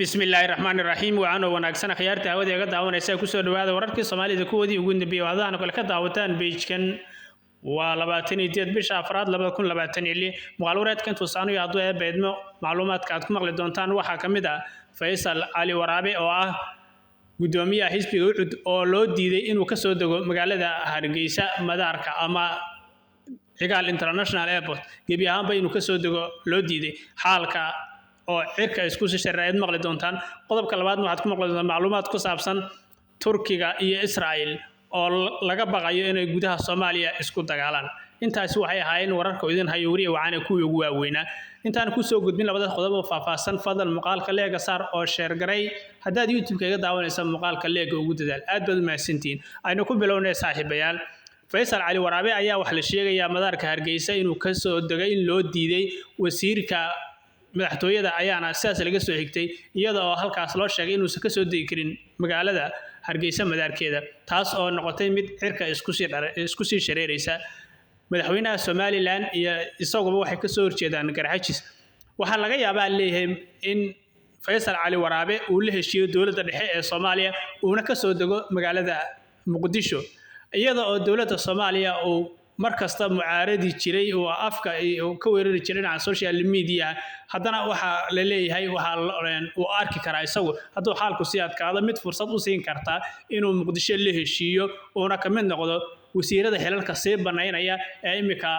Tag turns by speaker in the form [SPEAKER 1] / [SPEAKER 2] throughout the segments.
[SPEAKER 1] بسم الله الرحمن الرحيم وأنا وناقصنا خيارتي هودي قد دعوانا يساكسو دواada wararkii Soomaalida kuwadii ugu dambeeyay wadaana kale ka daawataan page-kan waa 28 bisha afraad 2026 muqaalwareedkan tusaano iyo adoo beedmo macluumaadka aad ku maqli doontaan waxa kamid ah Faysal Ali Waraabe oo ah gudoomiyaha xisbiga Ucud oo loo diiday inuu ka soo dago magaalada Hargeysa madaarka ama Cigaal International Airport gebi ahaanba inuu ka soo dago loo diiday xaalka oo cirka isku sharreeyay maqli doontaan qodobka labaad waxaad ku maqli doontaan macluumaad ku saabsan Turkiga iyo Israel oo laga baqayo inay gudaha Soomaaliya isku dagaalaan intaas waxay ahaayeen wararka idin hayo wariye waana kuwii ugu waaweynaa intaan ku soo gudbin labada qodob oo faahfaahsan fadal muuqaalka leega saar oo share garay haddaad YouTube kaga daawanayso muuqaalka leega ugu dadaal aad baad u mahadsantiin aynu ku bilownay saaxiibayaal Faysal Ali Waraabe ayaa wax la sheegayaa madaarka Hargeysa inuu ka soo dagay in loo diiday wasiirka madaxtooyada ayaana sidaas laga soo xigtay iyada oo halkaas loo sheegay inuu ka soo degi karin magaalada Hargeysa madaarkeeda taas oo noqotay mid cirka isku sii shareeraysa madaxweynaha Somaliland iyo isaguba waxay ka soo horjeedaan garxajis waxa laga yaabaa leeyahay in Faysal Ali Waraabe uu la heshiiyo dawladda dhexe ee Soomaaliya uuna ka soo dago magaalada Muqdisho iyada oo dawladda Soomaaliya uu markasta mucaaradi jiray oo afka ka weerari jiray aan social media haddana waxa la leeyahay waxa uu arki karaa isagu hadduu xaalku si adkaado mid fursad u siin karta inuu Muqdisho la heshiiyo oo ka mid noqdo wasiirada xilalka sii banaynaya ee imika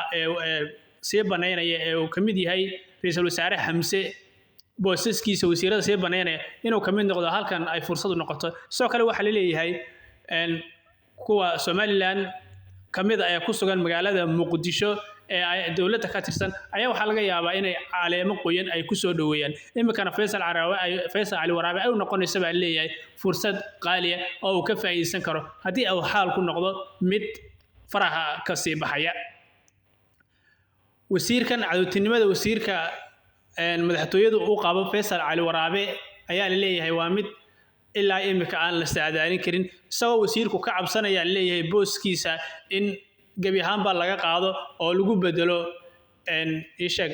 [SPEAKER 1] sii banaynaya ee uu kamid yahay ra'iisul wasaare Xamse boosaskiisa wasiirada sii banaynaya inuu kamid noqdo halkan ay fursad u noqoto soo kale waxa la leeyahay kuwa Somaliland kamid ah ku sugan magaalada Muqdisho ee ay dawladda ka tirsan ayaa waxa laga yaabaa inay caleemo qoyan ay ku soo dhaweeyaan imikana Faysal Ali Waraabe ay noqonaysa baa leeyahay fursad qaali ah oo uu ka faa'iideysan karo hadii uu xaal ku noqdo mid faraha ka sii baxaya wasiirkan cadowtinimada wasiirka madaxtooyadu uu qabo Faysal Ali Waraabe ayaa la leeyahay waa mid ilaa imika aan la saadaalin karin sabab wasiirku ka cabsanaya leeyahay booskiisa in gabi ahaanba laga qaado oo lagu bedelo ishag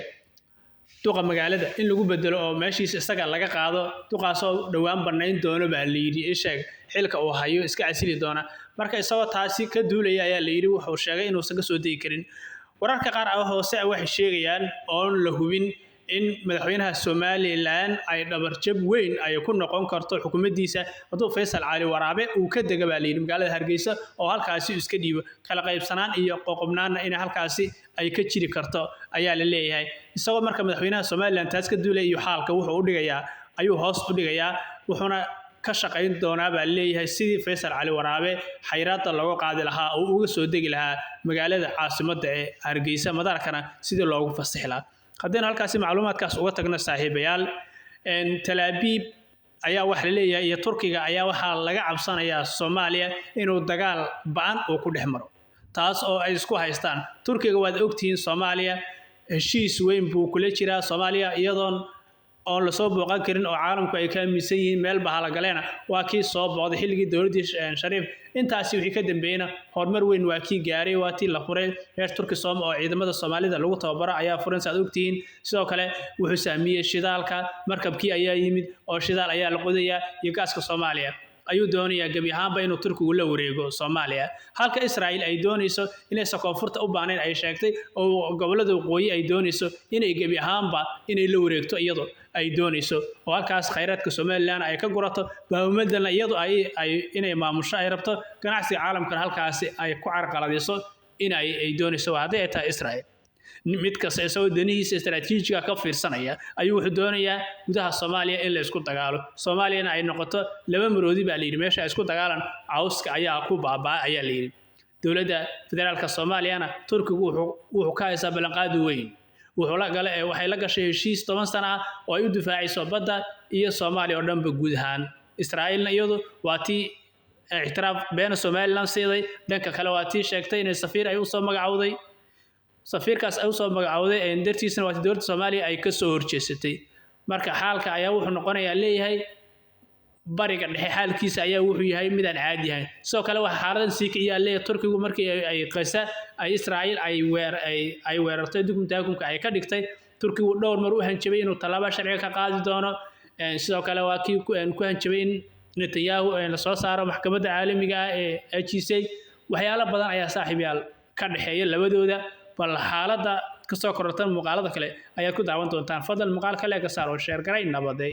[SPEAKER 1] duqa magaalada in lagu bedelo oo meeshiisa isaga laga qaado duqaas oo dhawaan banayn doono baa la yiri ishag xilka uu hayo iska casili doona marka isagoo taasi ka duulaya ayaa la yiri wuxuu sheegay inuu saga soo deegi karin wararka qaar ah hoose waxay sheegayaan oo la hubin in madaxweynaha Somaliland ay dhabarjab weyn ay ku noqon karto xukuumaddiisa haduu Faysal Ali Waraabe uu ka dagaalay magaalada Hargeysa oo halkaasi iska dhiibo kala qaybsanaan iyo qoqobnaana in halkaasi ay ka jiri karto ayaa la leeyahay isagoo marka madaxweynaha Somaliland taas ka duulay iyo xaalka wuxuu u dhigayaa ayuu hoos u dhigayaa wuxuuna ka shaqayn doonaa baa leeyahay sidii Faysal Ali Waraabe xayraadda looga qaadi lahaa oo uga soo degi lahaa magaalada caasimadda ee Hargeysa madaarkana sidii loogu fasaxi lahaa haddii halkaasi macluumaadkaas uga tagna saaxiibayaal Tel Aviv ayaa wax la leeyahay iyo Turkiga ayaa waxa laga cabsanayaa Soomaaliya inuu dagaal baan oo ku dhex maro taas oo ay isku haystaan Turkiga waad ogtihiin Soomaaliya heshiis weyn buu kula jiraa Soomaaliya iyadoon oo la soo booqan karin oo caalamku ay ka aaminsan yihiin meel bahala galeena waa kii soo booqday xilligii dawladda Shariif intaasi wixii ka dambeeyna horumar weyn waa kii gaaray waa tii la furay reer Turkiga oo ciidamada Soomaalida lagu tababaro ayaa furan saad ogtihiin sidoo kale wuxuu saamiyay shidaalka markabkii ayaa yimid oo shidaal ayaa la qodayaa iyo gaaska Soomaaliya ayuu doonayaa gabi ahaanba inuu Turkigu la wareego Soomaaliya halka Israel ay doonayso inay koonfurta u baaneen ay sheegtay oo gobolada waqooyi ay doonayso inay gabi ahaanba inay la wareegto iyadoo ay doonayso oo halkaas khayraadka Somaliland ay ka gurato baamadana iyadoo ay inay maamusho ay rabto ganacsiga caalamka halkaas ay ku carqaladayso in ay doonayso hadii ay tahay Israel mid kasta isoo danihiisa istaraatiijiga ka fiirsanaya ayuu wuxuu doonayaa gudaha Soomaaliya in la isku dagaalo Soomaaliyana ay noqoto laba maroodi baa la yiri meesha isku dagaalan cawska ayaa ku baabaa ayaa la yiri dawladda federaalka Soomaaliyana Turkigu wuxuu ka haysaa ballanqaad weyn wuxuu la galay waxay la gashay heshiis 10 sano ah oo ay u difaacayso badda iyo Soomaaliya oo dhanba guud ahaan Israa'iilna iyadu waa tii ixtiraaf been Somaliland siiday dhanka kale waa tii sheegtay in safiir ay u soo magacawday safiirkaas ay u soo magacawday ee dartiisna waa dawladda Soomaaliya ay ka soo horjeesatay marka xaalka ayaa wuxuu noqonayaa leeyahay bariga dhexe xaalkiisa ayaa wuxuu yahay mid aan caadi ahayn soo kale waxa xaaladan sii kiciyaa leeyahay Turkigu markii ay qasa ay Israa'iil ay weerartay dukumtaanka ay ka dhigtay Turkigu dhowr mar u hanjabay inuu talaabo sharci ka qaadi doono sidoo kale waa kii ku hanjabay in Netanyahu la soo saaro maxkamadda caalamiga ah ee ICC waxyaalo badan ayaa saaxiibayaal ka dhaxeeya labadooda bal xaaladda kasoo korortan muuqaalada kale ayaad ku daawan doontaan fadlan muuqaalka leega saar oo share garay nabaday